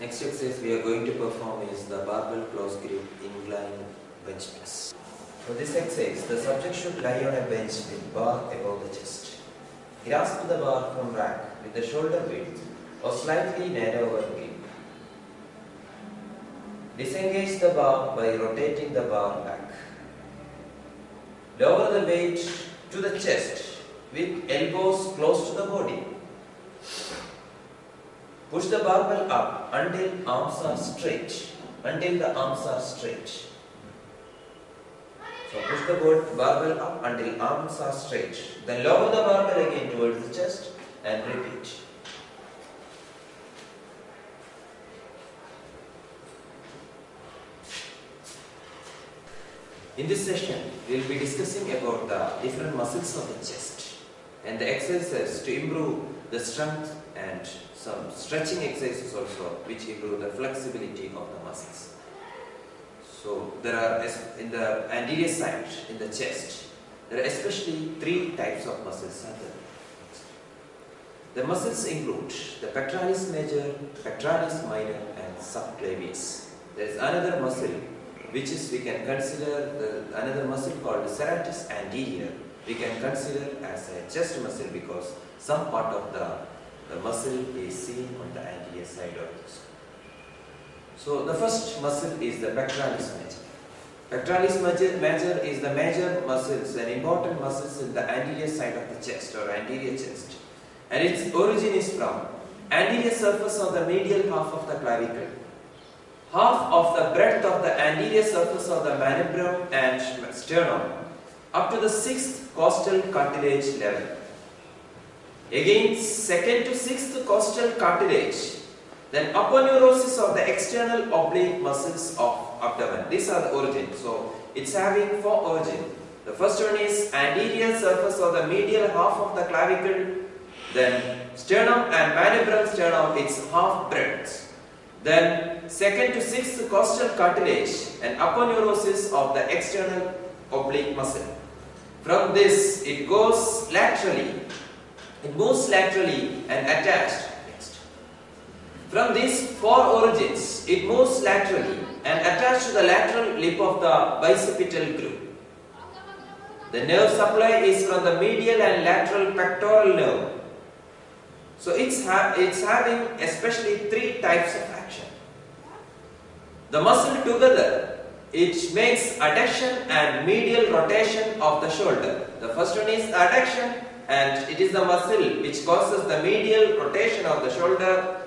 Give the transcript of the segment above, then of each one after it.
Next exercise we are going to perform is the barbell close grip incline bench press. For this exercise, the subject should lie on a bench with bar above the chest. Grasp the bar from rack with the shoulder width or slightly narrower grip. Disengage the bar by rotating the bar back. Lower the weight to the chest with elbows close to the body. Push the barbell up until arms are straight. Until the arms are straight. So push the barbell up until arms are straight. Then lower the barbell again towards the chest and repeat. In this session, we will be discussing about the different muscles of the chest and the exercises to improve the strength and some stretching exercises also which improve the flexibility of the muscles. So there are, in the anterior side, in the chest, there are especially three types of muscles. The muscles include the pectoralis major, pectoralis minor and subclavius. There is another muscle which is we can consider another muscle called serratus anterior. We can consider as a chest muscle because some part of the muscle is seen on the anterior side of this. So the first muscle is the pectoralis major. Pectoralis major is the major muscles and important muscles in the anterior side of the chest or anterior chest. And its origin is from anterior surface of the medial half of the clavicle, half of the breadth of the anterior surface of the manubrium and sternum, up to the 6th costal cartilage level. Again, 2nd to 6th costal cartilage, then aponeurosis of the external oblique muscles of abdomen. These are the origins. So it's having 4 origins. The first one is anterior surface of the medial half of the clavicle, then sternum and manubrium sternum, it's half breadth. Then 2nd to 6th costal cartilage and aponeurosis of the external oblique muscle. From this, it goes laterally. It moves laterally and attached. Next. From these 4 origins, it moves laterally and attached to the lateral lip of the bicipital groove. The nerve supply is from the medial and lateral pectoral nerve. So it's having especially 3 types of action. The muscle together, it makes adduction and medial rotation of the shoulder. The first one is adduction, and it is the muscle which causes the medial rotation of the shoulder.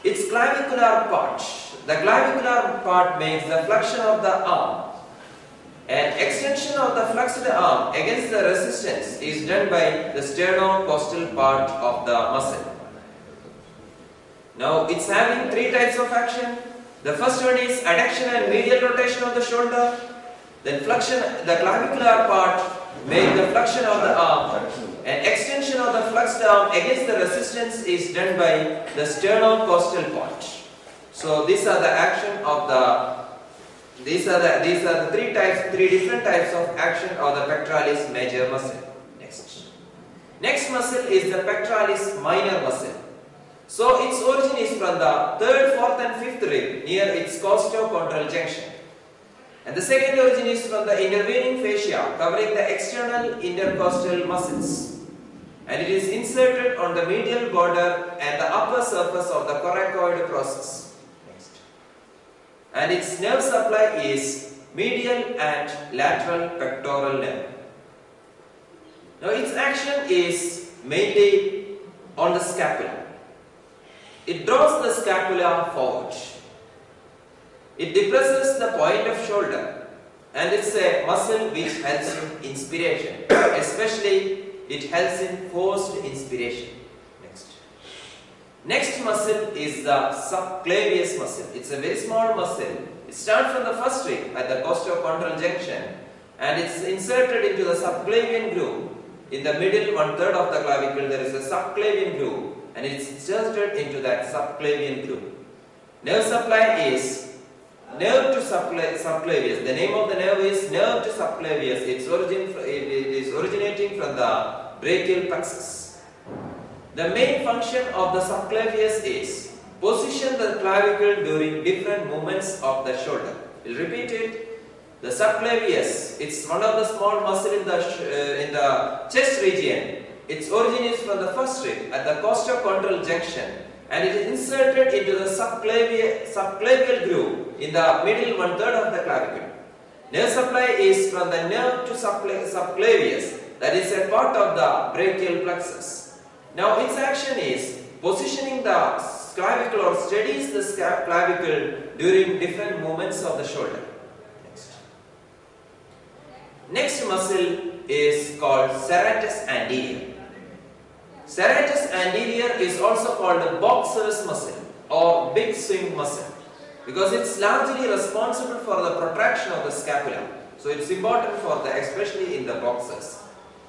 Its clavicular part. The clavicular part makes the flexion of the arm. And extension of the flexed arm against the resistance is done by the sternocostal part of the muscle. Now it's having 3 types of action. The first one is adduction and medial rotation of the shoulder. Then flexion, the clavicular part makes the flexion of the arm, and extension of the flexed arm against the resistance is done by the sternocostal part. So these are the action of these are the 3 different types of action of the pectoralis major muscle. Next muscle is the pectoralis minor muscle. So its origin is from the 3rd, 4th and 5th rib near its costochondral junction. And the second origin is from the intervening fascia covering the external intercostal muscles. And it is inserted on the medial border and the upper surface of the coracoid process. Next. And its nerve supply is medial and lateral pectoral nerve. Now its action is mainly on the scapula. It draws the scapula forward. It depresses the point of shoulder, and it's a muscle which helps in inspiration. Especially it helps in forced inspiration. Next muscle is the subclavius muscle. It's a very small muscle. It starts from the first rib at the costochondral junction, and it's inserted into the subclavian groove. In the middle 1/3 of the clavicle there is a subclavian groove, and it's inserted into that subclavian groove. Nerve supply is nerve to subclavius. The name of the nerve is nerve to subclavius. It is originating from the brachial plexus. The main function of the subclavius is position the clavicle during different movements of the shoulder. We'll repeat it. The subclavius, it's one of the small muscle in the chest region. Its origin is from the first rib at the costochondral junction, and it is inserted into the subclavial groove in the middle one-third of the clavicle. Nerve supply is from the nerve to subclavius, that is a part of the brachial plexus. Now its action is positioning the clavicle or steadies the clavicle during different movements of the shoulder. Next muscle is called serratus anterior. Serratus anterior is also called the boxer's muscle or big swing muscle because it's largely responsible for the protraction of the scapula. So it's important for the, especially in the boxers.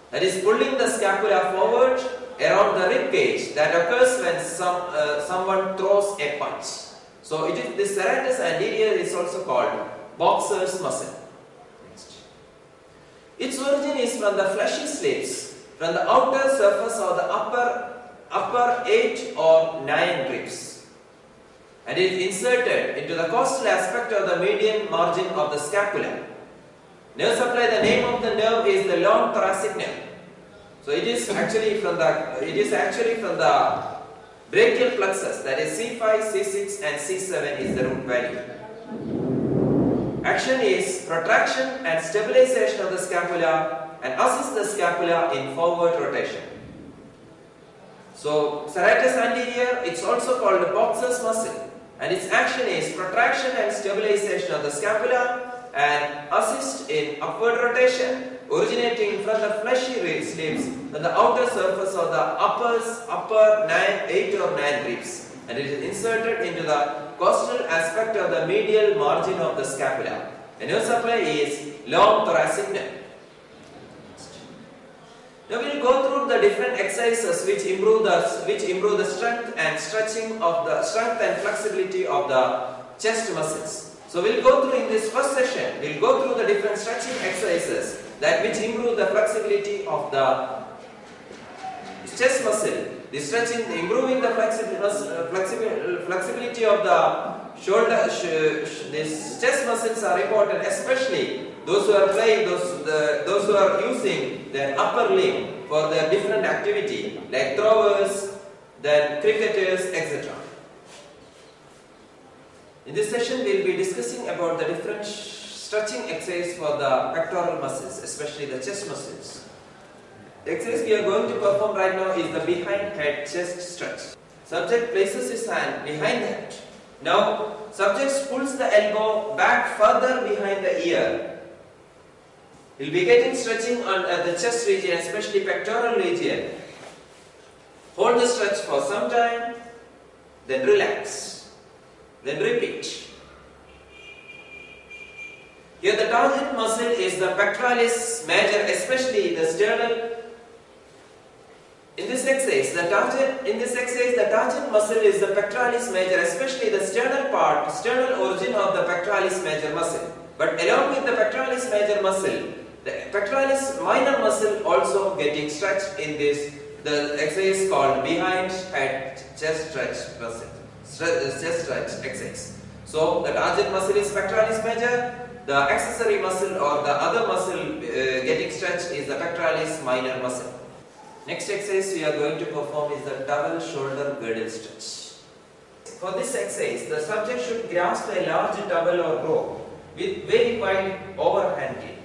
That is pulling the scapula forward around the rib cage that occurs when someone throws a punch. So it is the serratus anterior is also called boxer's muscle. Its origin is from the fleshy slits, from the outer surface of the upper 8 or 9 ribs, and it is inserted into the costal aspect of the median margin of the scapula. Nerve supply, the name of the nerve is the long thoracic nerve. So it is actually from the brachial plexus, that is C5, C6 and C7 is the root value. Action is protraction and stabilization of the scapula and assist the scapula in forward rotation. So serratus anterior, it's also called the boxer's muscle, and its action is protraction and stabilization of the scapula and assist in upward rotation originating from the fleshy slits on the outer surface of the upper 8 or 9 ribs, and it is inserted into the costal aspect of the medial margin of the scapula. The nerve supply is long thoracic nerve. Now we will go through the different exercises which improve the strength and flexibility of the chest muscles. So we will go through in this first session. We will go through the different stretching exercises which improve the flexibility of the chest muscle. The stretching, improving the flexibility of the shoulder, these chest muscles are important, especially those who are playing, those who are using their upper limb for their different activity, like throwers, then cricketers, etc. In this session, we will be discussing about the different stretching exercises for the pectoral muscles, especially the chest muscles. The exercise we are going to perform right now is the behind head chest stretch. Subject places his hand behind the head. Now, subject pulls the elbow back further behind the ear. He will be getting stretching on the chest region, especially pectoral region. Hold the stretch for some time, then relax, then repeat. Here the target muscle is the pectoralis major, especially the sternal. In this exercise, the target muscle is the pectoralis major, especially the sternal origin of the pectoralis major muscle. But along with the pectoralis major muscle, the pectoralis minor muscle also getting stretched in this. The exercise called behind head chest stretch muscle, chest stretch exercise. So the target muscle is pectoralis major. The accessory muscle or the other muscle getting stretched is the pectoralis minor muscle. Next exercise we are going to perform is the double shoulder girdle stretch. For this exercise, the subject should grasp a large towel or rope with very wide overhand grip,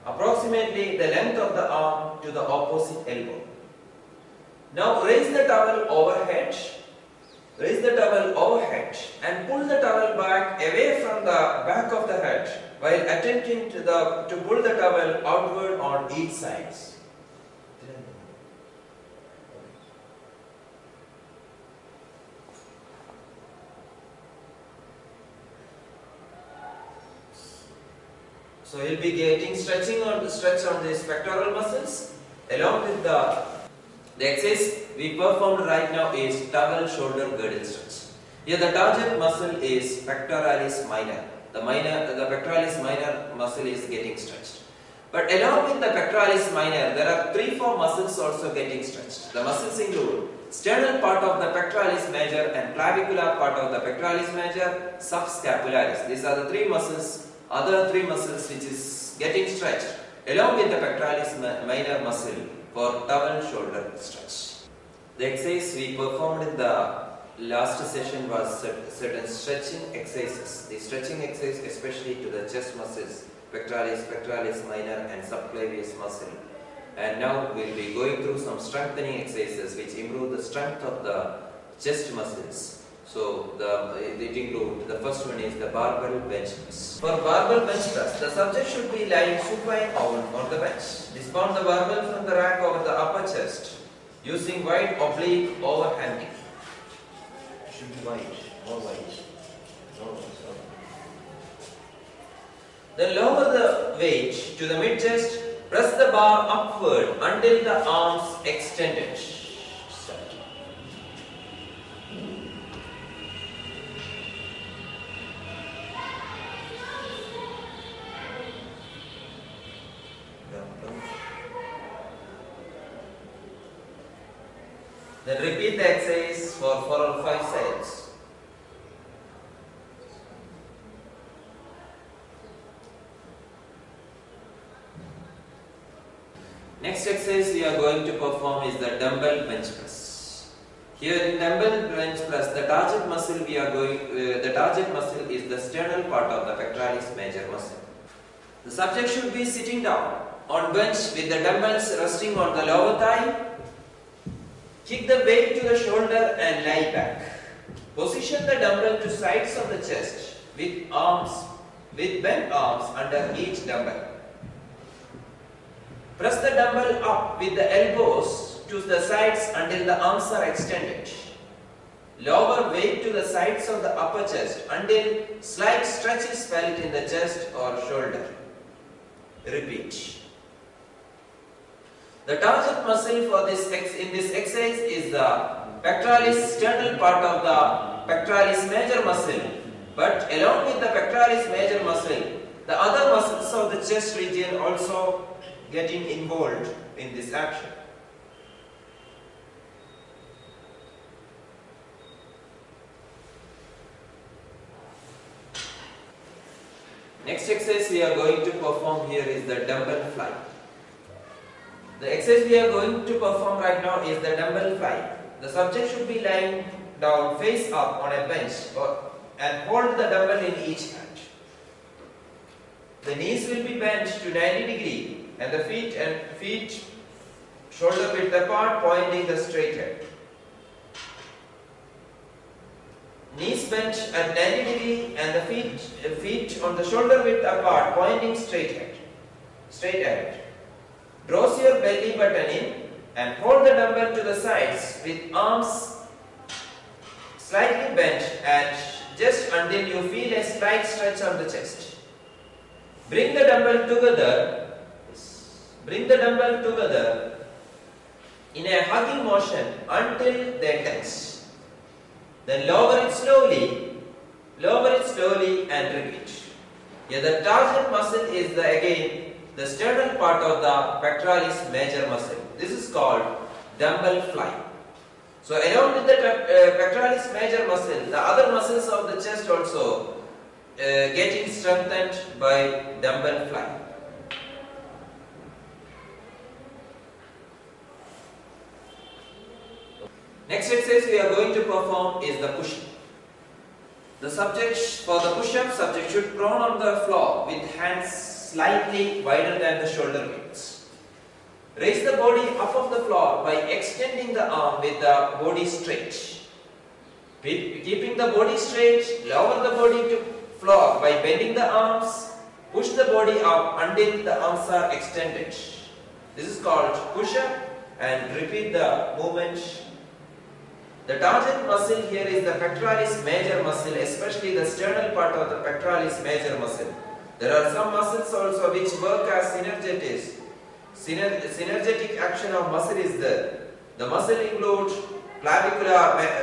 approximately the length of the arm to the opposite elbow. Now raise the towel overhead. Raise the towel overhead and pull the towel back away from the back of the head while attempting to pull the towel outward on each side. So you'll be getting stretch on these pectoral muscles along with the exercise we performed right now is towel shoulder girdle stretch. Here the target muscle is pectoralis minor. The pectoralis minor muscle is getting stretched. But along with the pectoralis minor, there are 3-4 muscles also getting stretched. The muscles include sternal part of the pectoralis major and clavicular part of the pectoralis major, subscapularis. These are the 3 muscles, other 3 muscles which is getting stretched along with the pectoralis minor muscle for double shoulder stretch. The exercise we performed in the last session was certain stretching exercises. The stretching exercise especially to the chest muscles, pectoralis minor and subclavius muscle. And now we will be going through some strengthening exercises which improve the strength of the chest muscles. So it includes, the first one is the barbell bench press. For barbell bench press, the subject should be lying supine on the bench. Dismount the barbell from the rack over the upper chest using wide oblique overhanging. Should be wide, more wide. Then lower the weight to the mid-chest, press the bar upward until the arms extended. Then repeat the exercise for 4 or 5 sets. Next exercise we are going to perform is the dumbbell bench press. Here in dumbbell bench press, the target muscle is the sternal part of the pectoralis major muscle. The subject should be sitting down on bench with the dumbbells resting on the lower thigh. Kick the weight to the shoulder and lie back. Position the dumbbell to sides of the chest with bent arms under each dumbbell. Press the dumbbell up with the elbows to the sides until the arms are extended. Lower weight to the sides of the upper chest until slight stretch is felt in the chest or shoulder. Repeat. The target muscle for in this exercise is the pectoralis sternal part of the pectoralis major muscle. But along with the pectoralis major muscle, the other muscles of the chest region also getting involved in this action. Next exercise we are going to perform here is the dumbbell fly. The exercise we are going to perform right now is the dumbbell fly. The subject should be lying down face up on a bench and hold the dumbbell in each hand. The knees will be bent to 90 degrees and the feet shoulder width apart, pointing the straight head. Knees bent at 90 degrees and the feet on the shoulder width apart, pointing straight ahead. Draw your belly button in and hold the dumbbell to the sides with arms slightly bent and just until you feel a slight stretch on the chest. Bring the dumbbell together in a hugging motion until they touch. Then lower it slowly and repeat. Here the target muscle is again the sternal part of the pectoralis major muscle. This is called dumbbell fly. So along with the pectoralis major muscle, the other muscles of the chest also getting strengthened by dumbbell fly. Next exercise we are going to perform is the push-up. For the push-up, subject should prone on the floor with hands slightly wider than the shoulder width. Raise the body up off the floor by extending the arm with the body straight. Keeping the body straight, lower the body to floor by bending the arms. Push the body up until the arms are extended. This is called push-up, and repeat the movement. The target muscle here is the pectoralis major muscle, especially the sternal part of the pectoralis major muscle. There are some muscles also which work as synergetics. Synergetic action of muscle is there. The muscle includes clavicular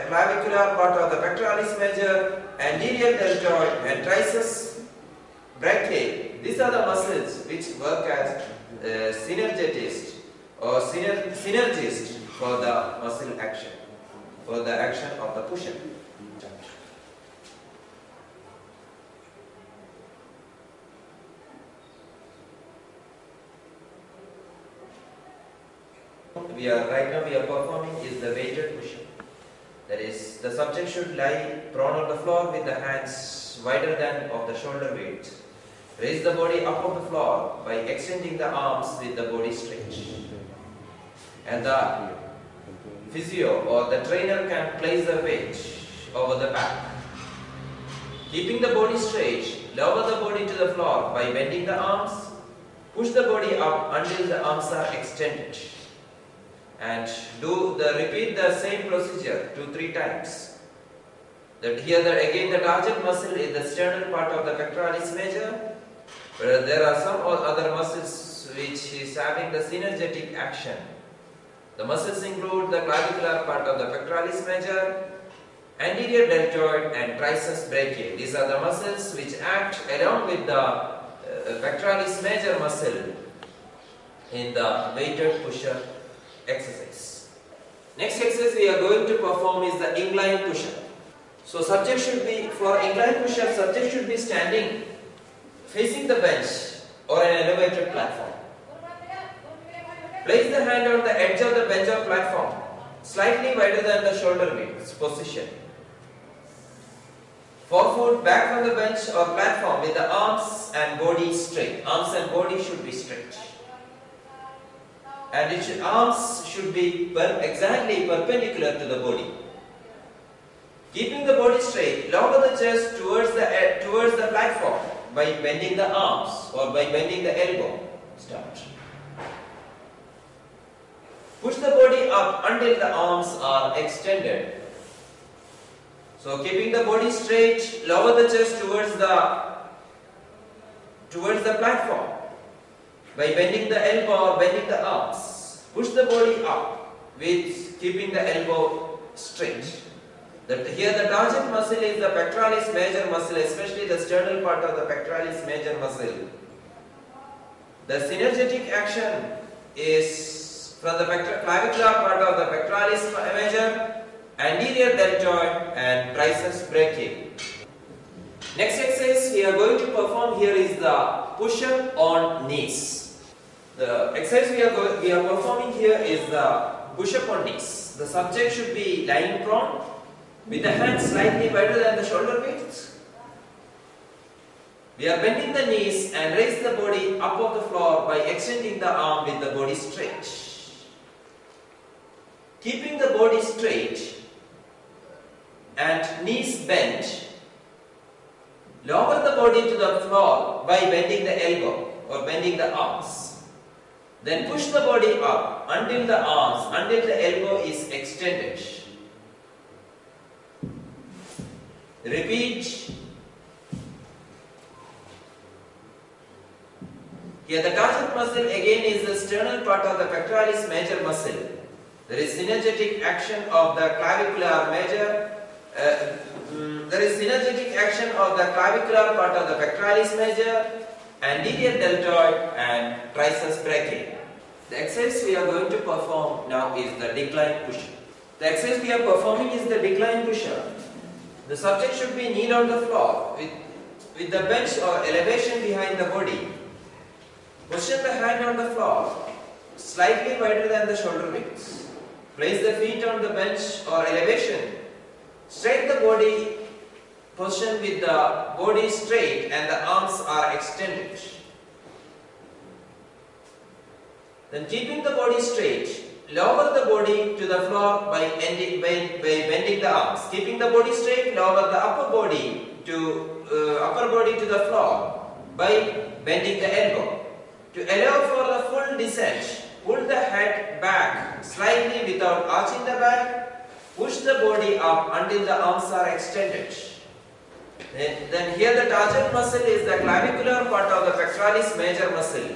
part of the pectoralis major, anterior deltoid, and triceps brachii. These are the muscles which work as synergist or synergist for the muscle action, for the action of the push-up. Right now we are performing is the weighted push-up. That is, the subject should lie prone on the floor with the hands wider than of the shoulder width. Raise the body up on the floor by extending the arms with the body straight. And the physio or the trainer can place the weight over the back. Keeping the body straight, lower the body to the floor by bending the arms. Push the body up until the arms are extended. And repeat the same procedure 2-3 times. Again the target muscle is the sternal part of the pectoralis major. There are some other muscles which is having the synergetic action. The muscles include the clavicular part of the pectoralis major, anterior deltoid and triceps brachiae. These are the muscles which act along with the pectoralis major muscle in the weighted push-up exercise. Next exercise we are going to perform is the incline push-up. So subject should be, for incline push-up, subject should be standing facing the bench or an elevated platform. Place the hand on the edge of the bench or platform, slightly wider than the shoulder width position. Forefoot back from the bench or platform with the arms and body straight. Arms and body should be straight. And arms should be exactly perpendicular to the body. Keeping the body straight, lower the chest towards the platform by bending the arms or by bending the elbow. Start. Push the body up until the arms are extended. So keeping the body straight, lower the chest towards the platform by bending the elbow or bending the arms. Push the body up with keeping the elbow straight. Here the target muscle is the pectoralis major muscle, especially the sternal part of the pectoralis major muscle. The synergetic action is from the clavicular part of the pectoralis major, anterior deltoid and triceps brachiae. Next exercise we are going to perform here is the push-up on knees. The exercise we are performing here is the push-up on knees. The subject should be lying prone with the hands slightly wider than the shoulder width. We are bending the knees and raise the body up off the floor by extending the arm with the body straight. Keeping the body straight and knees bent, lower the body to the floor by bending the elbow or bending the arms. Then push the body up until the elbow is extended. Repeat. Here the target muscle again is the sternal part of the pectoralis major muscle. There is synergetic action of the clavicular major. There is synergetic action of the clavicular part of the pectoralis major, anterior deltoid and triceps brachiae. The exercise we are going to perform now is the decline push-up. The exercise we are performing is the decline push-up. The subject should be kneel on the floor with the bench or elevation behind the body. Position the hand on the floor, slightly wider than the shoulder width. Place the feet on the bench or elevation. Straighten the body, position with the body straight and the arms are extended. Then keeping the body straight, lower the body to the floor by bending the arms. Keeping the body straight, lower the upper body to the floor by bending the elbow. To allow for the full descent, pull the head back slightly without arching the back. Push the body up until the arms are extended. Then here the target muscle is the clavicular part of the pectoralis major muscle.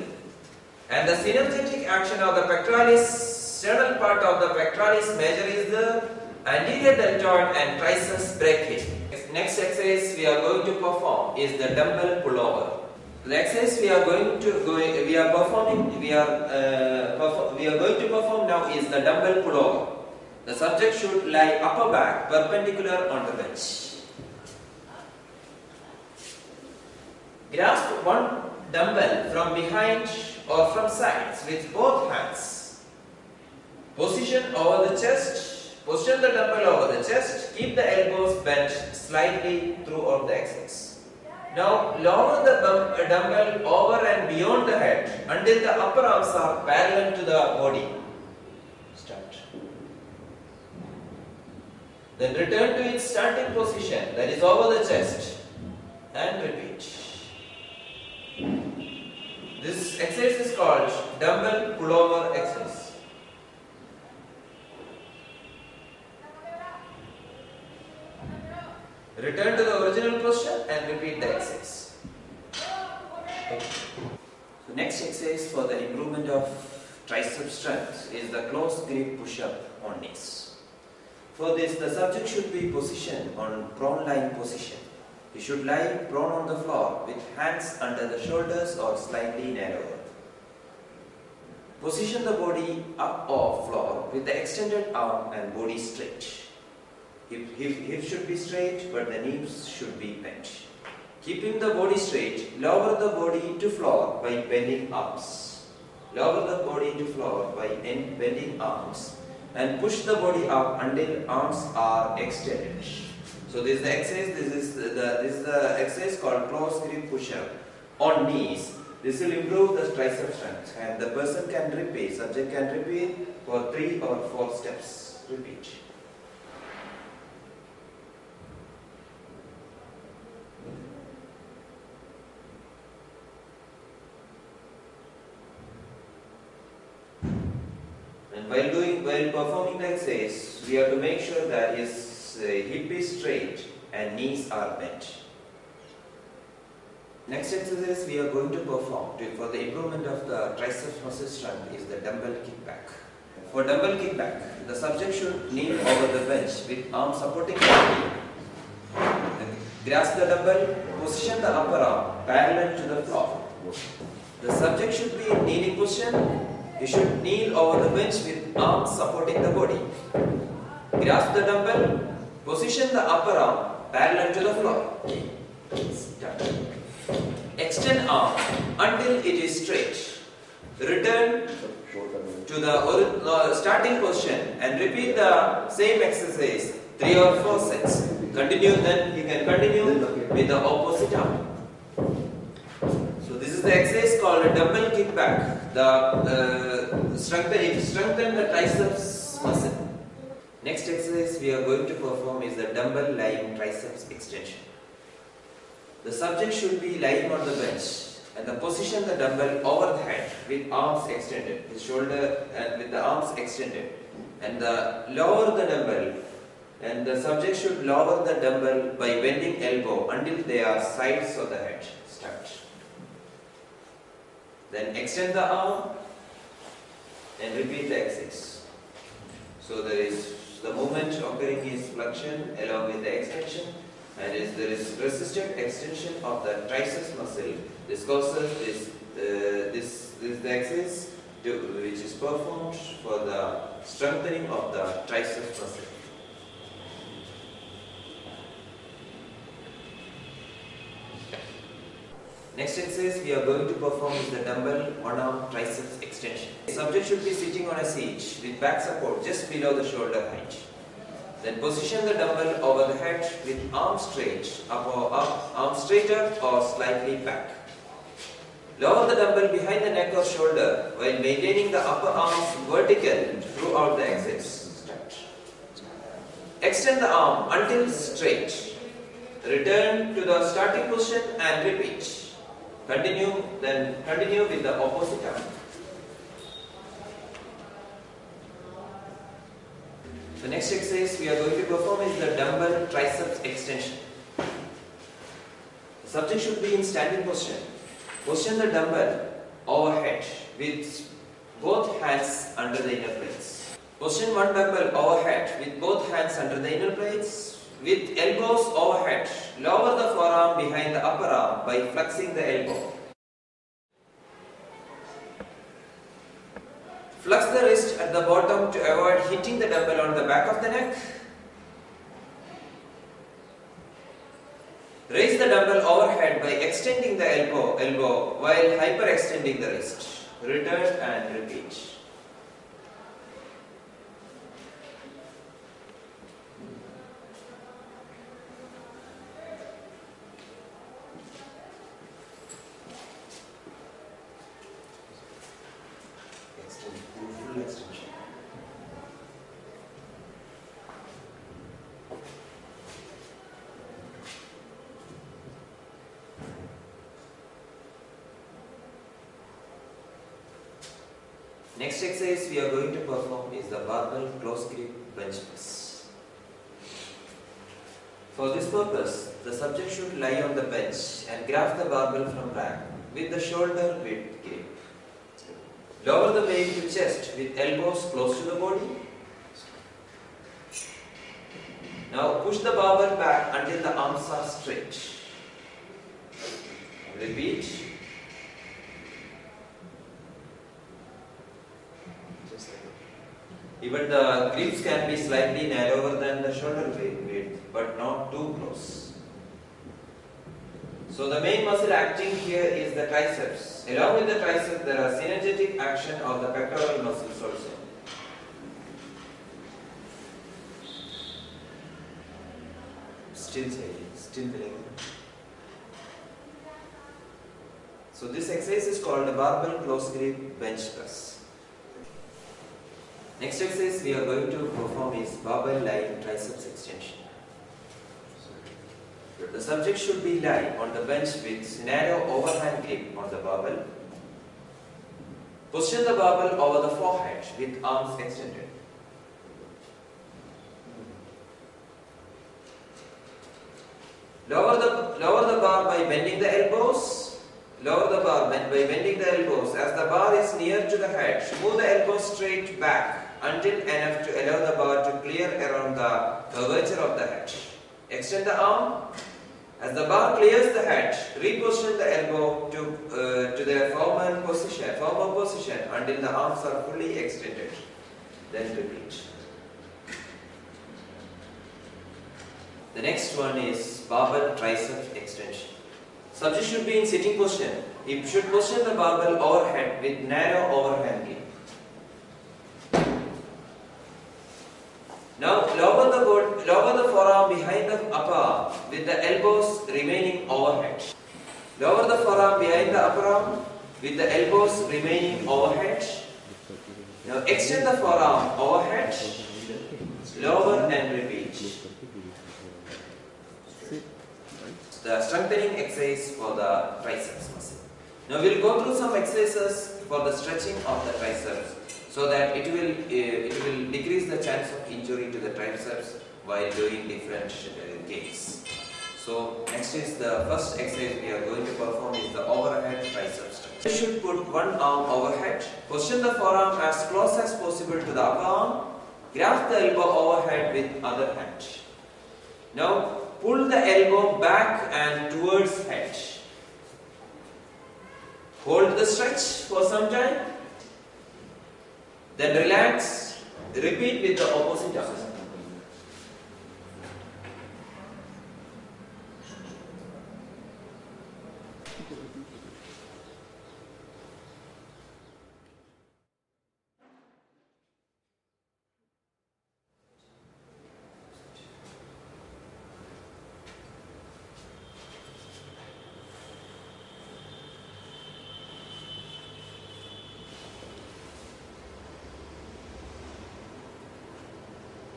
And the synergetic action of the pectoralis sternal part of the pectoralis major is the anterior deltoid and triceps brachiae. Next exercise we are going to perform is the dumbbell pullover. The exercise we are going to perform now is the dumbbell pullover. The subject should lie upper back perpendicular on the bench. Grasp one dumbbell from behind or from sides with both hands. Position the dumbbell over the chest. Keep the elbows bent slightly throughout the exercise. Now lower the dumbbell over and beyond the head until the upper arms are parallel to the body. Start. Then return to its starting position, that is over the chest, and repeat. This exercise is called dumbbell pullover exercise. Return to the original posture and repeat the exercise. Okay. So next exercise for the improvement of tricep strength is the close grip push-up on knees. For this, the subject should be positioned on prone lying position. He should lie prone on the floor with hands under the shoulders or slightly narrower. Position the body up off floor with the extended arm and body straight. Hip should be straight, but the knees should be bent. Keeping the body straight, lower the body to floor by bending arms. Lower the body to floor by bending arms and push the body up until arms are extended. So this is the exercise. This is the exercise called close grip push-up on knees. This will improve the tricep strength, and the person can repeat. Subject can repeat for 3 or 4 steps. Repeat. And while performing the exercise, we have to make sure that his hip is straight and knees are bent. Next exercise we are going to perform for the improvement of the triceps muscle strength is the dumbbell kickback. For dumbbell kickback, the subject should kneel over the bench with arms supporting the body. Grasp the dumbbell, position the upper arm parallel to the floor. The subject should be in kneeling position. He should kneel over the bench with arms supporting the body. Grasp the dumbbell, position the upper arm parallel to the floor. Start. Extend arm until it is straight. Return to the starting position and repeat the same exercise 3 or 4 sets. Continue, then you can continue with the opposite arm. So this is the exercise called a dumbbell kickback. Strengthen the triceps muscle. Next exercise we are going to perform is the dumbbell lying triceps extension. The subject should be lying on the bench and position the dumbbell over the head with arms extended, his shoulder and with the arms extended, and lower the dumbbell. And the subject should lower the dumbbell by bending elbow until they are sides of the head. Start. Then extend the arm and repeat the exercise. So there is the movement occurring is flexion along with the extension, and there is resisted extension of the triceps muscle. This causes this is the exercise which is performed for the strengthening of the triceps muscle. Next exercise we are going to perform is the dumbbell one-arm triceps extension. The subject should be sitting on a seat with back support just below the shoulder height. Then position the dumbbell over the head with arms straight, arms straighter or slightly back. Lower the dumbbell behind the neck or shoulder while maintaining the upper arms vertical throughout the exercise. Extend the arm until straight. Return to the starting position and repeat. Continue with the opposite arm. The next exercise we are going to perform is the dumbbell triceps extension. The subject should be in standing position. Position the dumbbell overhead with both hands under the inner plates. Position one dumbbell overhead with both hands under the inner plates. With elbows overhead, lower the forearm behind the upper arm by flexing the elbow. Flex the wrist at the bottom to avoid hitting the dumbbell on the back of the neck. Raise the dumbbell overhead by extending the elbow while hyperextending the wrist. Return and repeat. Full extension. Next exercise we are going to perform is the barbell close grip bench press. For this purpose, the subject should lie on the bench and grab the barbell from back with the shoulder width grip. Lower the weight to chest with elbows close to the body. Now push the barbell back until the arms are straight. Repeat. Even the grips can be slightly narrower than the shoulder width, but not too close. So the main muscle acting here is the triceps. Along with the triceps, there are synergetic action of the pectoral muscles also. Still feeling. So this exercise is called the barbell close grip bench press. Next exercise we are going to perform is barbell lying triceps extension. The subject should be lie on the bench with narrow overhand grip on the barbell. Position the barbell over the forehead with arms extended. Lower the bar by bending the elbows. Lower the bar by bending the elbows. As the bar is near to the head, move the elbows straight back until enough to allow the bar to clear around the curvature of the head. Extend the arm. As the bar clears the head, reposition the elbow to their former position until the arms are fully extended. Then repeat. The next one is barbell tricep extension. Subject should be in sitting position. He should position the barbell overhead with narrow overhand grip. Now lower the forearm behind the upper arm with the elbows remaining overhead. Lower the forearm behind the upper arm with the elbows remaining overhead. Now extend the forearm overhead, lower and repeat. The strengthening exercise for the triceps muscle. Now we will go through some exercises for the stretching of the triceps, so that it will decrease the chance of injury to the triceps while doing different games. So next is the first exercise we are going to perform is the overhead tricep stretch. You should put one arm overhead, position the forearm as close as possible to the upper arm, grasp the elbow overhead with other hand. Now pull the elbow back and towards head. Hold the stretch for some time. Then relax. Repeat with the opposite arm.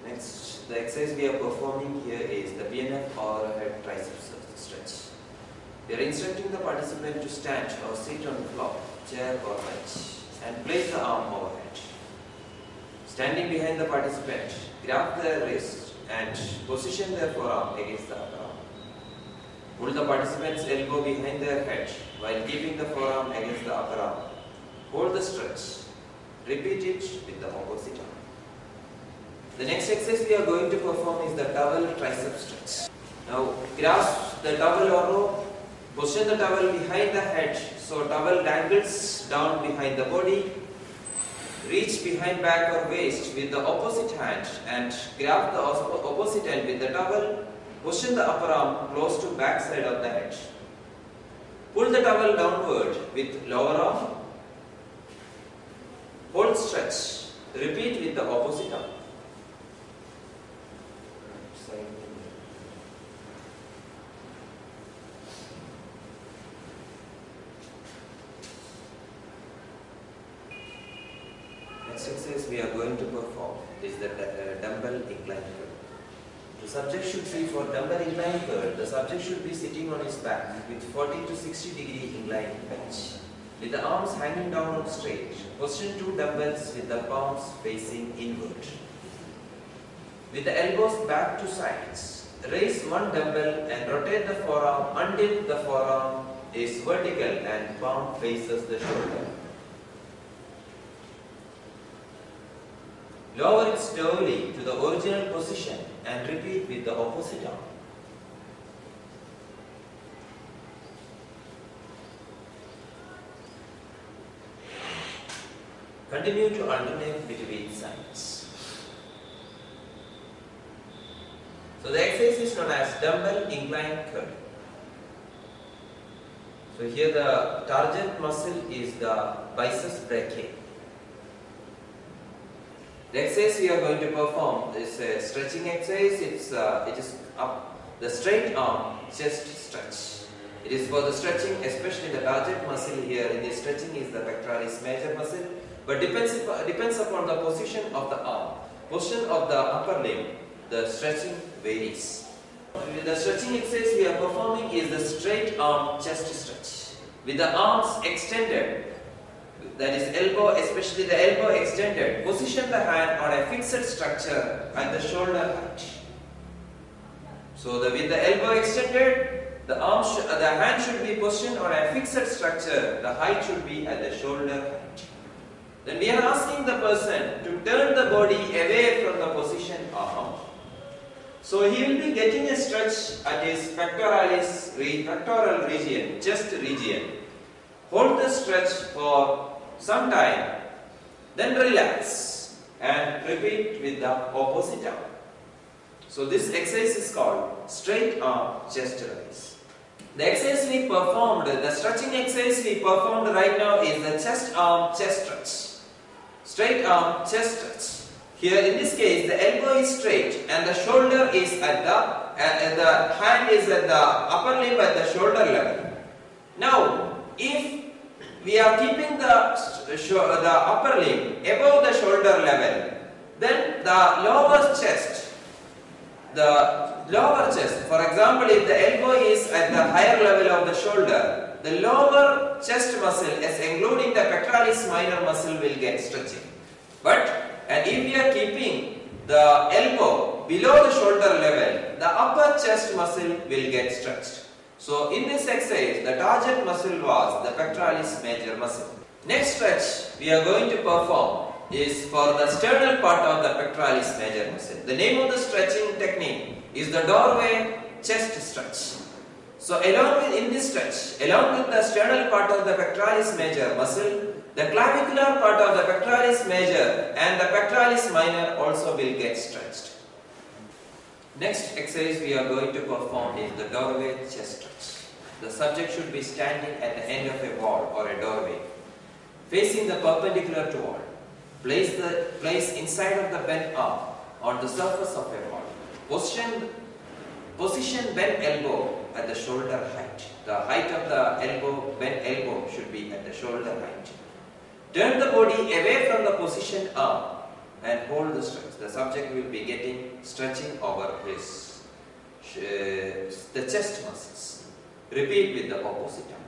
Next, the exercise we are performing here is the BNF or head triceps stretch. We are instructing the participant to stand or sit on the floor, chair or bench and place the arm overhead. Standing behind the participant, grab their wrist and position their forearm against the upper arm. Pull the participant's elbow behind their head while keeping the forearm against the upper arm. Hold the stretch. Repeat it with the opposite arm. The next exercise we are going to perform is the towel tricep stretch. Now grasp the towel or rope, position the towel behind the head so towel dangles down behind the body. Reach behind back or waist with the opposite hand and grab the opposite end with the towel. Position the upper arm close to back side of the head. Pull the towel downward with lower arm. Hold stretch. Repeat with the opposite arm. Next exercise we are going to perform is the dumbbell incline curl. The subject should be for dumbbell incline curl. The subject should be sitting on his back with 40 to 60 degree inclined bench. With the arms hanging down straight, position two dumbbells with the palms facing inward. With the elbows back to sides, raise one dumbbell and rotate the forearm until the forearm is vertical and palm faces the shoulder. Lower it slowly to the original position and repeat with the opposite arm. Continue to alternate between sides. So the exercise is known as dumbbell incline curl. So here the target muscle is the biceps brachii. The exercise we are going to perform is a stretching exercise. It is up the straight arm chest stretch. It is for the stretching, especially the target muscle here in this stretching is the pectoralis major muscle, but depends upon the position of the arm, position of the upper limb. The stretching varies. The stretching exercise we are performing is the straight arm chest stretch with the arms extended. That is elbow, especially the elbow extended. Position the hand on a fixed structure at the shoulder height. So with the elbow extended, the hand should be positioned on a fixed structure. The height should be at the shoulder height. Then we are asking the person to turn the body away from the position arm. So he will be getting a stretch at his pectoral region, chest region. Hold the stretch for some time, then relax and repeat with the opposite arm. So this exercise is called straight arm chest raise. The exercise we performed, the stretching exercise we performed right now is the chest arm chest stretch. Straight arm chest stretch. Here in this case the elbow is straight and the shoulder is at the hand is at the upper limb at the shoulder level. Now if we are keeping the upper limb above the shoulder level, then the lower chest, for example, if the elbow is at the higher level of the shoulder, the lower chest muscle, as including the pectoralis minor muscle, will get stretching. And if we are keeping the elbow below the shoulder level, the upper chest muscle will get stretched. So in this exercise, the target muscle was the pectoralis major muscle. Next stretch we are going to perform is for the sternal part of the pectoralis major muscle. The name of the stretching technique is the doorway chest stretch. So in this stretch, along with the sternal part of the pectoralis major muscle, the clavicular part of the pectoralis major and the pectoralis minor also will get stretched. Next exercise we are going to perform is the doorway chest stretch. The subject should be standing at the end of a wall or a doorway, facing the perpendicular to wall. Place inside of the bent arm on the surface of a wall. Position bent elbow at the shoulder height. The height of the bent elbow should be at the shoulder height. Turn the body away from the position arm and hold the stretch. The subject will be getting stretching over the chest muscles. Repeat with the opposite arm.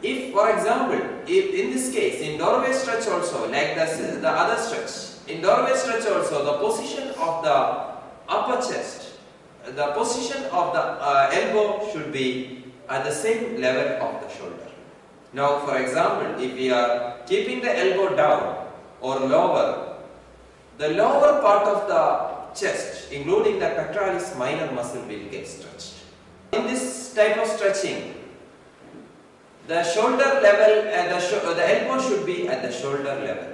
If, for example, if in this case, in doorway stretch also, like the other stretch, in doorway stretch also, the position of the upper chest, the position of the elbow should be at the same level of the shoulder. Now, for example, if we are keeping the elbow down or lower, the lower part of the chest, including the pectoralis minor muscle, will get stretched. In this type of stretching, The shoulder level and the elbow should be at the shoulder level.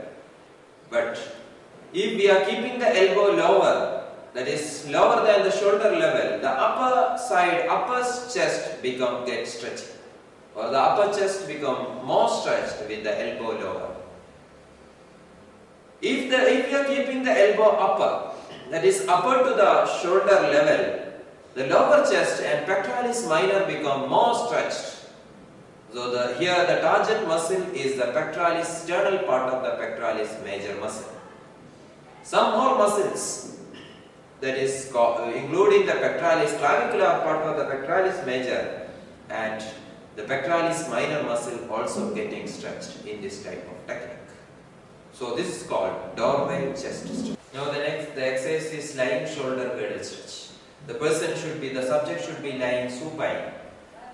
But if we are keeping the elbow lower, that is lower than the shoulder level, the upper side, upper chest gets stretched, or the upper chest become more stretched with the elbow lower. If we are keeping the elbow upper, that is upper to the shoulder level, the lower chest and pectoralis minor become more stretched. So here the target muscle is the pectoralis sternal part of the pectoralis major muscle. Some more muscles, that is including the pectoralis clavicular part of the pectoralis major and the pectoralis minor muscle also getting stretched in this type of technique. So this is called doorway chest stretch. Now the exercise is lying shoulder girdle stretch. The subject should be lying supine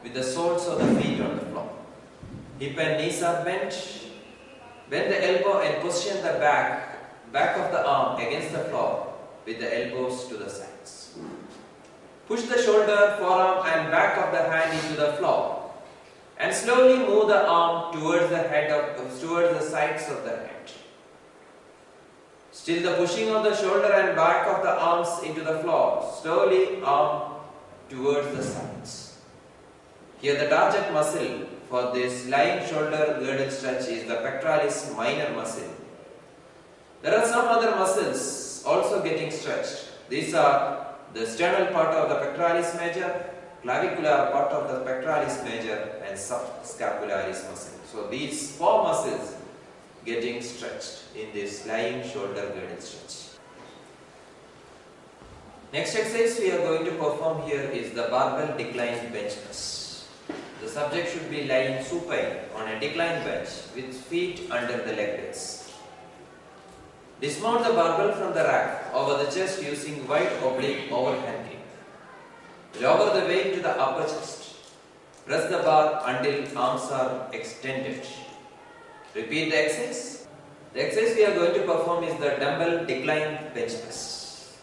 with the soles of the feet on the floor. Hip and knees are bent. Bend the elbow and position the back of the arm against the floor with the elbows to the sides. Push the shoulder, forearm and back of the hand into the floor and slowly move the arm towards the sides of the head. Still the pushing of the shoulder and back of the arms into the floor, slowly arm towards the sides. Here the target muscle for this lying shoulder girdle stretch is the pectoralis minor muscle. There are some other muscles also getting stretched. These are the sternal part of the pectoralis major, clavicular part of the pectoralis major and subscapularis muscle. So these four muscles getting stretched in this lying shoulder girdle stretch. Next exercise we are going to perform here is the barbell declined bench press. The subject should be lying supine on a declined bench with feet under the leg rest. Dismount the barbell from the rack over the chest using wide oblique overhand grip. Lower the weight to the upper chest. Press the bar until arms are extended. Repeat the exercise. The exercise we are going to perform is the dumbbell declined bench press.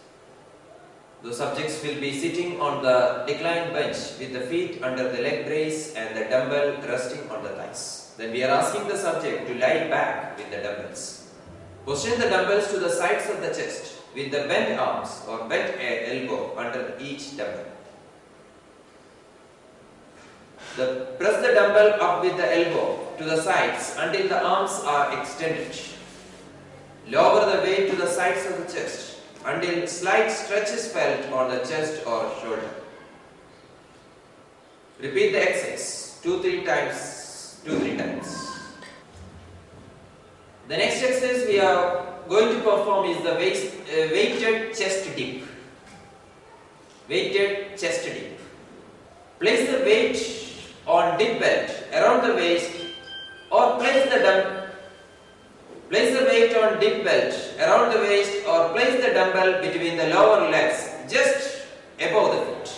The subjects will be sitting on the declined bench with the feet under the leg brace and the dumbbell resting on the thighs. Then we are asking the subject to lie back with the dumbbells. Position the dumbbells to the sides of the chest with the bent arms or bent elbow under each dumbbell. Press the dumbbell up with the elbow to the sides until the arms are extended. Lower the weight to the sides of the chest until slight stretch is felt on the chest or shoulder. Repeat the exercise 2-3 times. The next exercise we are going to perform is the weighted chest dip. Weighted chest dip. Place the weight on dip belt around the waist or place the weight on dip belt around the waist or place the dumbbell between the lower legs just above the feet.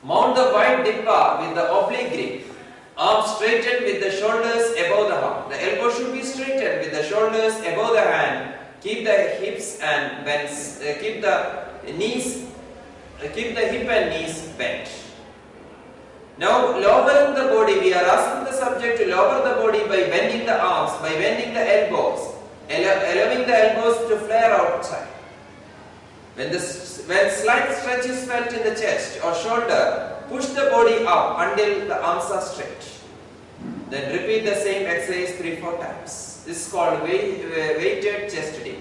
Mount the wide dip bar with the oblique grip. Arms straightened with the shoulders above the arm. The elbow should be straightened with the shoulders above the hand. Keep the hips and bends. Keep the hip and knees bent. Now lowering the body, we are asking the subject to lower the body by bending the arms, by bending the elbows, allowing the elbows to flare outside. When slight stretch is felt in the chest or shoulder, push the body up until the arms are straight. Then repeat the same exercise 3-4 times. This is called weighted chest dip.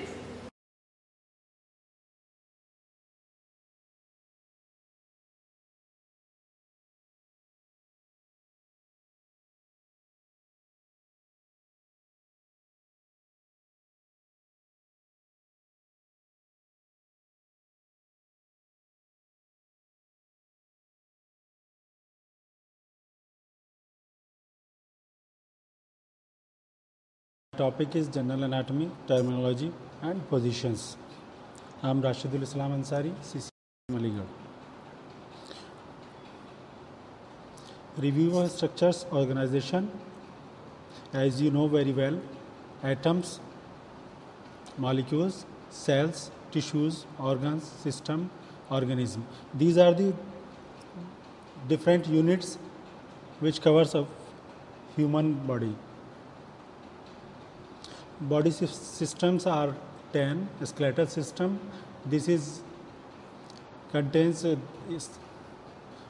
Topic is general anatomy, terminology and positions. I am Rashidul Islam Ansari, CC Aligarh. Review of structures, organization. As you know very well, atoms, molecules, cells, tissues, organs, system, organism. These are the different units which covers a human body. Body systems are 10. Skeletal system, this is contains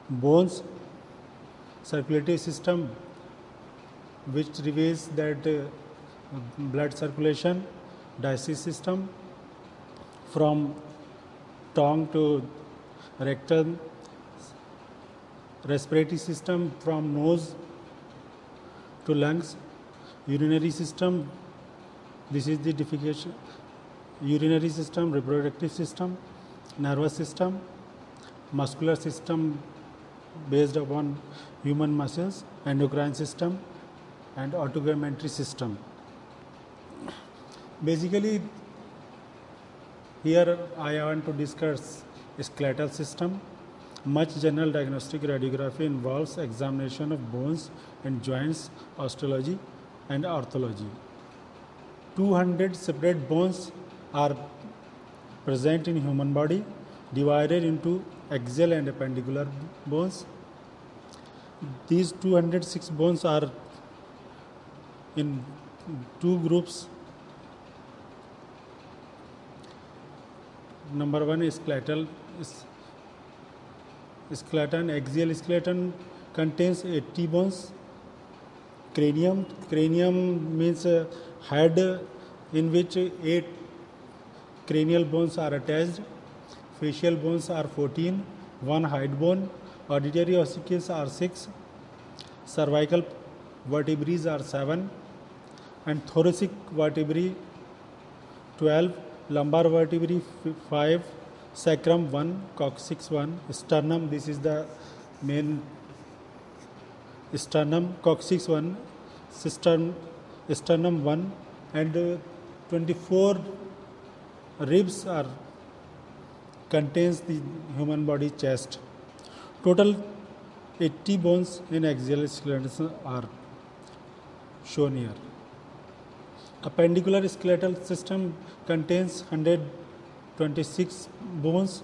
bones. Circulatory system, which reveals that blood circulation. Digestive system, from tongue to rectum. Respiratory system, from nose to lungs. Urinary system, this is the defecation. Urinary system, reproductive system, nervous system, muscular system based upon human muscles, endocrine system, and autogumentary system. Basically, here I want to discuss skeletal system. Much general diagnostic radiography involves examination of bones and joints, osteology and orthology. 200 separate bones are present in human body, divided into axial and appendicular bones. These 206 bones are in two groups. Number one is skeletal. Skeleton, axial skeleton contains 80 bones. Cranium means head in which 8 cranial bones are attached. Facial bones are 14, 1 height bone. Auditory ossicles are 6. Cervical vertebrae are 7, and thoracic vertebrae 12. Lumbar vertebrae 5. Sacrum 1, coccyx 1. Sternum, this is the main sternum, coccyx 1, sternum 1, and 24 ribs are contains the human body chest. Total 80 bones in axial skeleton are shown here. Appendicular skeletal system contains 126 bones,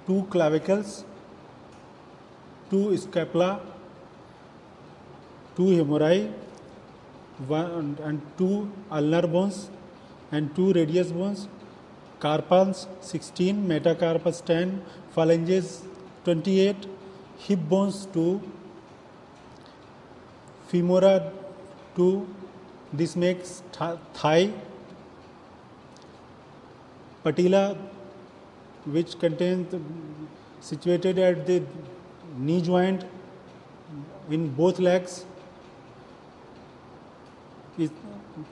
2 clavicles, 2 scapula, 2 humeri, 1 and 2 ulnar bones, and 2 radius bones. Carpals 16, metacarpals 10, phalanges 28, hip bones 2, femora 2, this makes thigh. Patella, which contains situated at the knee joint in both legs, is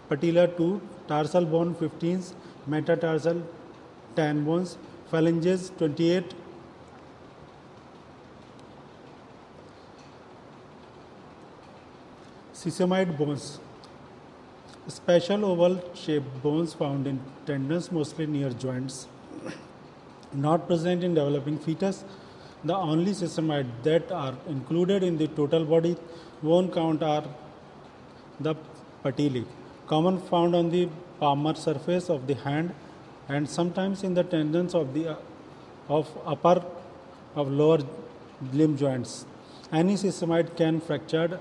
patella 2, tarsal bone 15, metatarsal 10 bones, phalanges 28. Sesamoid bones, special oval shaped bones found in tendons mostly near joints, not present in developing fetus. The only sesamoid that are included in the total body bone count are the patellae, common found on the palmar surface of the hand and sometimes in the tendons of the upper of lower limb joints. Any sesamoid can fracture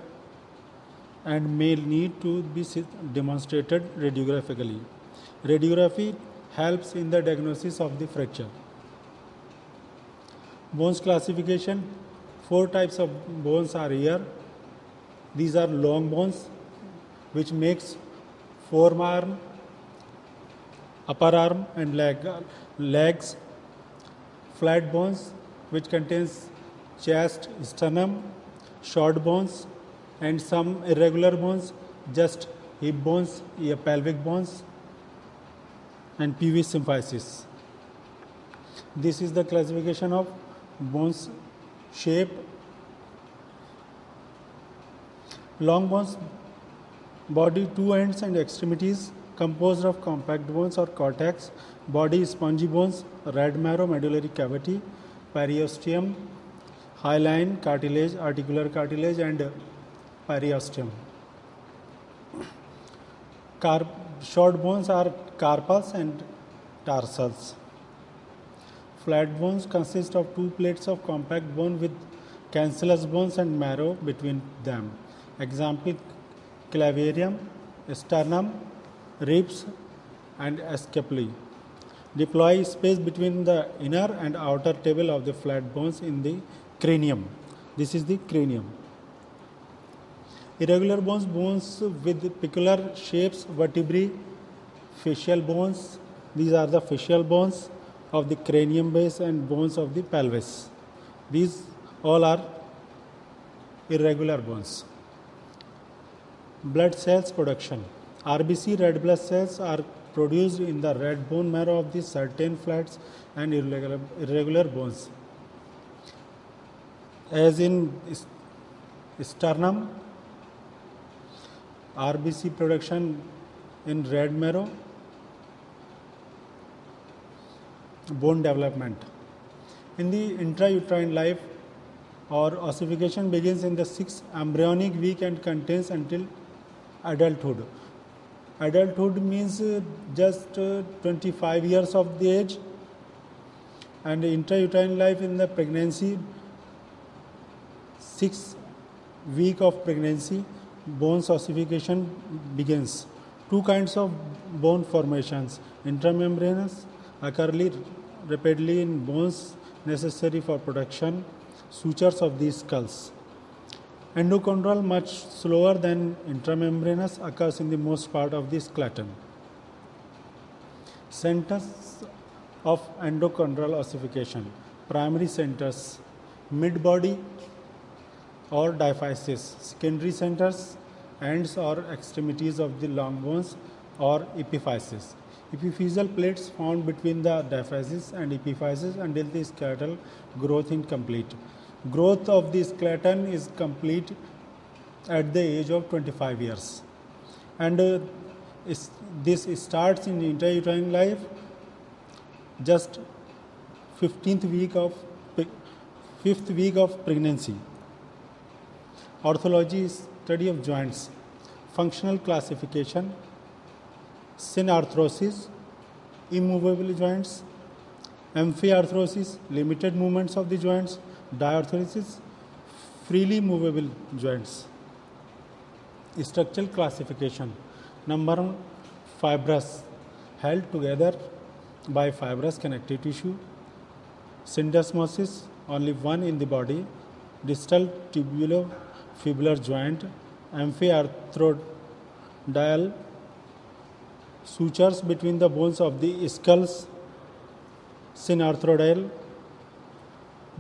and may need to be demonstrated radiographically. Radiography helps in the diagnosis of the fracture. Bones classification, 4 types of bones are here. These are long bones, which makes forearm, upper arm and legs. Flat bones, which contains chest, sternum. Short bones and some irregular bones, just hip bones, pelvic bones, and pelvis symphysis. This is the classification of bones shape. Long bones, body, 2 ends and extremities, composed of compact bones or cortex. Body, spongy bones, red marrow, medullary cavity, periosteum, hyaline cartilage, articular cartilage, and periosteum. Short bones are carpals and tarsals. Flat bones consist of 2 plates of compact bone with cancellous bones and marrow between them. Example: clavarium, sternum, ribs, and scapulae. Deploy space between the inner and outer table of the flat bones in the cranium. This is the cranium. Irregular bones, bones with peculiar shapes, vertebrae, facial bones. These are the facial bones of the cranium base and bones of the pelvis. These all are irregular bones. Blood cells production. RBC, red blood cells, are produced in the red bone marrow of the certain flats and irregular bones. As in sternum, RBC production in red marrow, bone development. In the intrauterine life, or ossification begins in the 6th embryonic week and continues until adulthood. Adulthood means just 25 years of the age, and intrauterine life in the pregnancy, 6th week of pregnancy, bones ossification begins. Two kinds of bone formations: intramembranous, occur rapidly in bones necessary for production, sutures of the skulls. Endochondral, much slower than intramembranous, occurs in the most part of the skeleton. Centers of endochondral ossification. Primary centers: mid-body or diaphysis. Secondary centers: ends or extremities of the long bones or epiphysis. Epiphyseal plates found between the diaphysis and epiphysis until the skeletal growth is complete. Growth of the skeleton is complete at the age of 25 years. And this starts in intrauterine life just 5th week of pregnancy. Orthology is study of joints. Functional classification: synarthrosis, immovable joints; amphiarthrosis, limited movements of the joints; diarthrosis, freely movable joints. Structural classification: number 1, fibrous, held together by fibrous connective tissue. Syndesmosis, only one in the body. Distal tubulofibular joint. Amphiarthrodial, sutures between the bones of the skulls. Synarthrodial.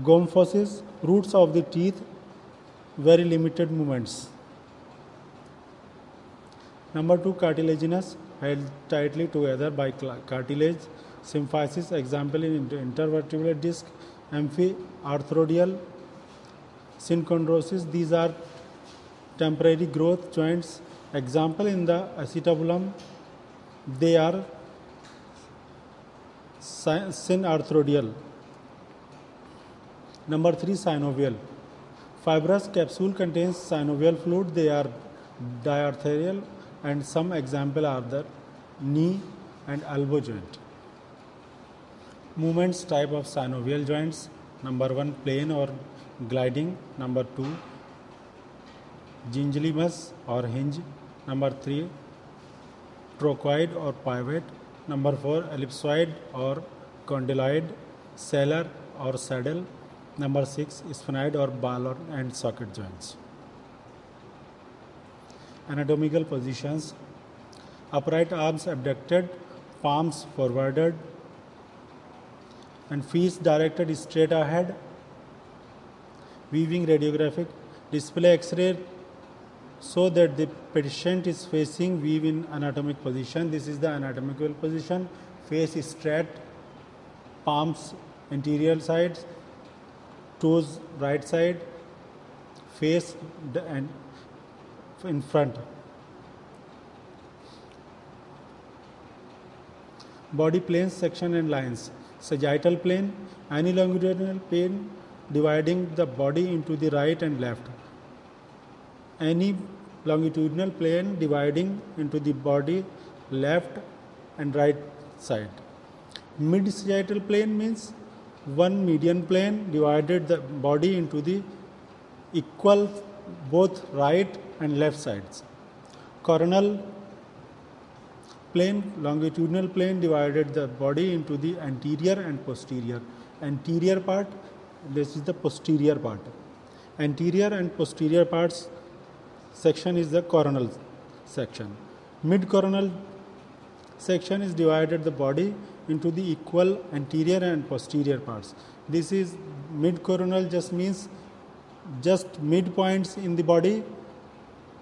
Gomphosis, roots of the teeth, very limited movements. Number 2, cartilaginous, held tightly together by cartilage. Symphysis, example in intervertebral disc. Amphiarthrodial. Synchondrosis, these are temporary growth joints. Example in the acetabulum, they are synarthrodial. Number 3, synovial. Fibrous capsule contains synovial fluid. They are diarthrial, and some example are the knee and elbow joint. Movements type of synovial joints: number 1, plane or gliding; number 2, gingivimus or hinge; number 3, trochoid or pivot; number 4, ellipsoid or condyloid; sellar or saddle; number 6, sphenoid or ball and socket joints. Anatomical positions: upright arms abducted, palms forwarded, and feet directed straight ahead. Viewing radiographic: display X-ray so that the patient is facing view in anatomic position. This is the anatomical position: face straight, palms anterior side, toes right side, face and in front. Body planes, section and lines: sagittal plane, any longitudinal plane dividing the body into the right and left. Any longitudinal plane dividing into the body left and right side. Mid-sagittal plane means one median plane divided the body into the equal both right and left sides. Coronal plane, longitudinal plane divided the body into the anterior and posterior. Anterior part, this is the posterior part. Anterior and posterior parts section is the coronal section. Mid-coronal section is divided the body into the equal anterior and posterior parts. This is mid-coronal, just means just midpoints in the body,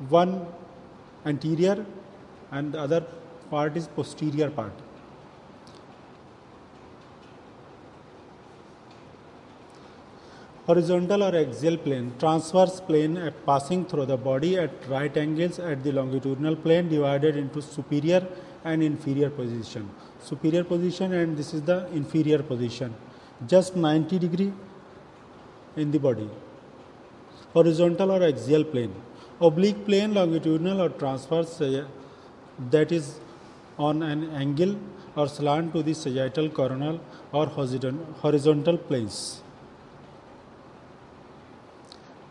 one anterior and the other part is posterior part. Horizontal or axial plane, transverse plane passing through the body at right angles at the longitudinal plane, divided into superior and inferior position. Superior position and this is the inferior position, just 90 degree in the body. Horizontal or axial plane, oblique plane, longitudinal or transverse, that is on an angle or slant to the sagittal, coronal or horizontal planes.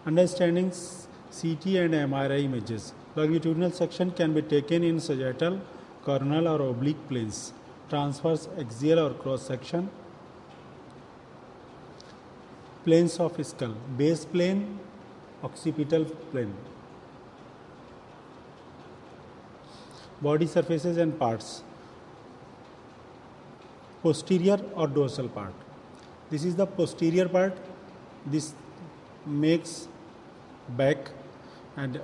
Understanding CT and MRI images. Longitudinal section can be taken in sagittal, coronal or oblique planes. Transverse, axial or cross section. Planes of skull. Base plane, occipital plane. Body surfaces and parts. Posterior or dorsal part. This is the posterior part. This makes back, and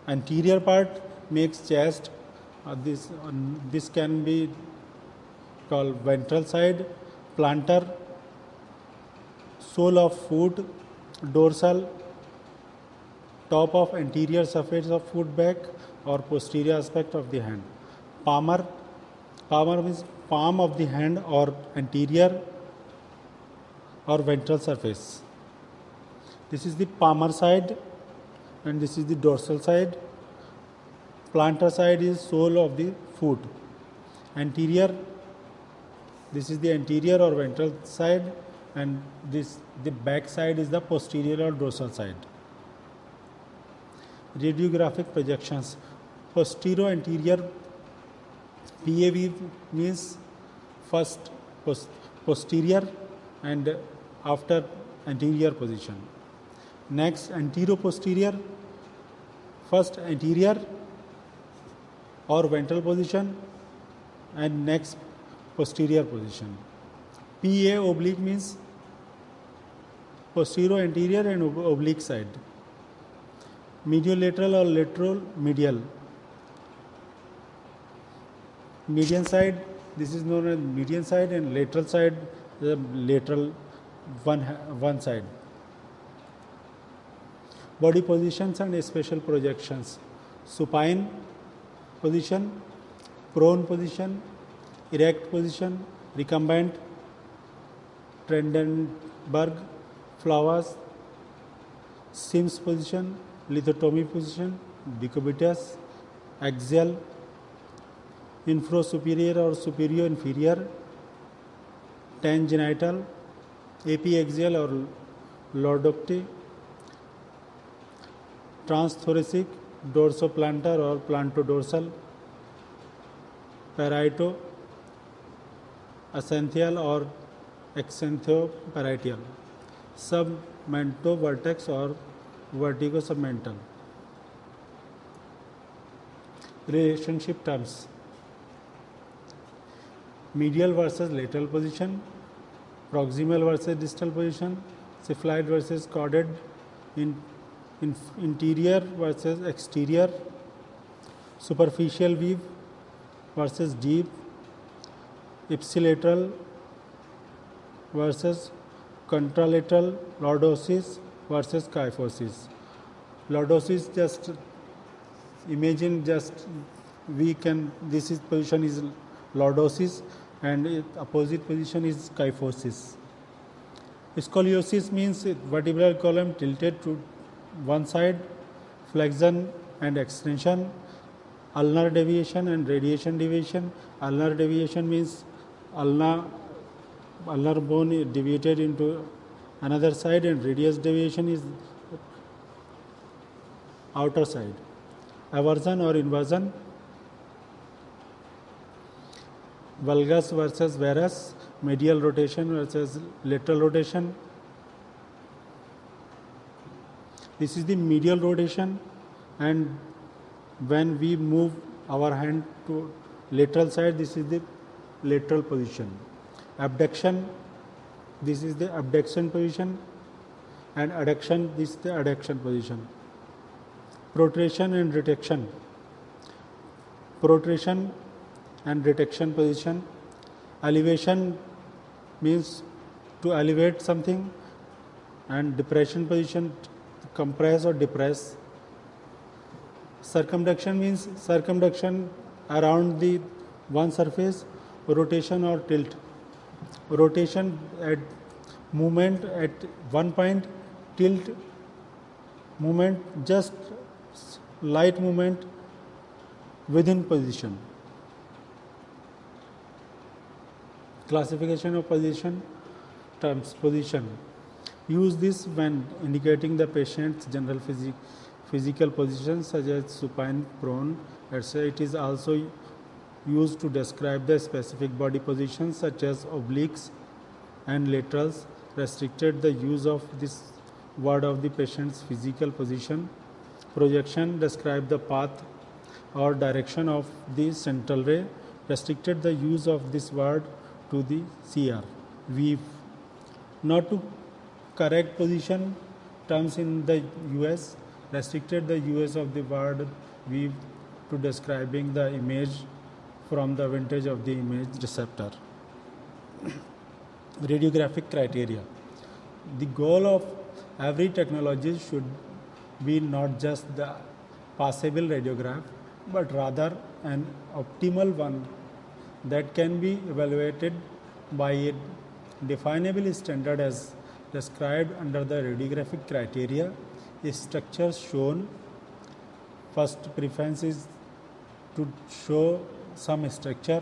anterior part makes chest. This can be called ventral side, plantar, sole of foot, dorsal, top of anterior surface of foot back or posterior aspect of the hand. Palmar means palm of the hand or anterior or ventral surface. This is the palmar side and this is the dorsal side. Plantar side is sole of the foot. Anterior, this is the anterior or ventral side, and the back side is the posterior or dorsal side. Radiographic projections. Posterior anterior PAV means first posterior and after anterior position. Next antero posterior, first anterior or ventral position and next posterior position. PA oblique means posterior anterior and oblique side. Mediolateral or lateral medial. Median side, this is known as median side, and lateral side, the lateral one side. Body positions and special projections. Supine position, prone position, erect position, recumbent, Trendelenburg, flowers, Sims position, lithotomy position, decubitus, axial, infrasuperior or superior inferior, tangential, apiaxial or lordotic, transthoracic, dorsoplantar or plantodorsal, parieto, acanthial or exantheoparietal, submentovertex or vertigo-submental. Relationship terms. Medial versus lateral position, proximal versus distal position, cephaloid versus caudate, interior versus exterior, superficial weave versus deep, ipsilateral versus contralateral, lordosis versus kyphosis. Lordosis, just imagine, this is position is lordosis and opposite position is kyphosis. Scoliosis means vertebral column tilted to one side, flexion and extension, ulnar deviation and radiation deviation. Ulnar deviation means ulnar bone deviated into another side, and radius deviation is outer side. Aversion or inversion, valgus versus varus, medial rotation versus lateral rotation. This is the medial rotation, and when we move our hand to lateral side, this is the lateral position. Abduction, this is the abduction position, and adduction, this is the adduction position. Protrusion and retraction. Protrusion and retraction position. Elevation means to elevate something, and depression position, to compress or depress. Circumduction means circumduction around the one surface. Rotation or tilt. Rotation at movement at one point, tilt movement, just light movement within position. Classification of position terms. Position. Use this when indicating the patient's general physical position such as supine, prone, etc. It is also used to describe the specific body positions such as obliques and laterals. Restricted the use of this word of the patient's physical position. Projection, describe the path or direction of the central ray. Restricted the use of this word to the CR. Weave. Not to correct position terms in the US. Restricted the use of the word weave to describing the image from the vintage of the image receptor. Radiographic criteria. The goal of every technology should be not just the passable radiograph, but rather an optimal one that can be evaluated by a definable standard as described under the radiographic criteria. Structures shown. First preference is to show some structure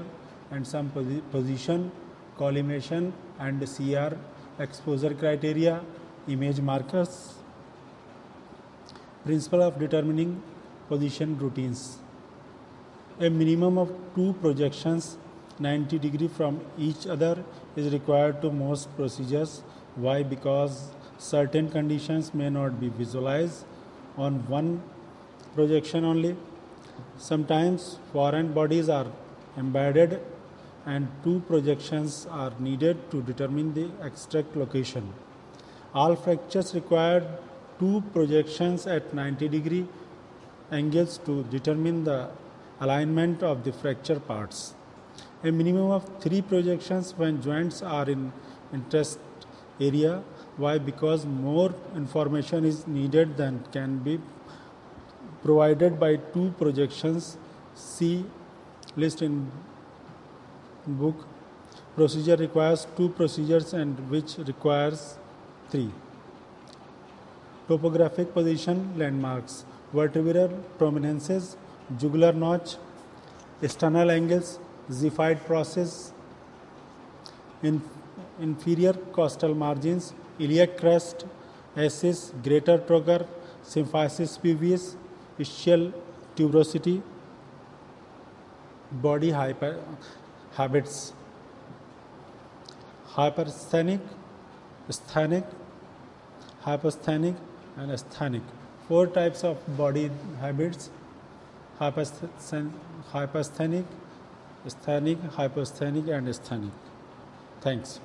and some position, collimation and CR, exposure criteria, image markers. Principle of determining position routines. A minimum of 2 projections 90 degree from each other is required to most procedures. Why? Because certain conditions may not be visualized on one projection only. Sometimes foreign bodies are embedded and 2 projections are needed to determine the exact location. All fractures require 2 projections at 90 degree angles to determine the alignment of the fracture parts. A minimum of 3 projections when joints are in interest area. Why? Because more information is needed than can be provided by 2 projections. See list in book. Procedure requires 2 procedures and which requires 3. Topographic position landmarks. Vertebral prominences, jugular notch, sternal angles, Ziphioid process, inferior costal margins, iliac crest, ascis, greater trocar, symphysis pubis, ischial tuberosity, body habits, hypersthenic, sthenic, hyposthenic and sthenic. 4 types of body habits: hypersthenic, sthenic, hyposthenic and sthenic. Thanks.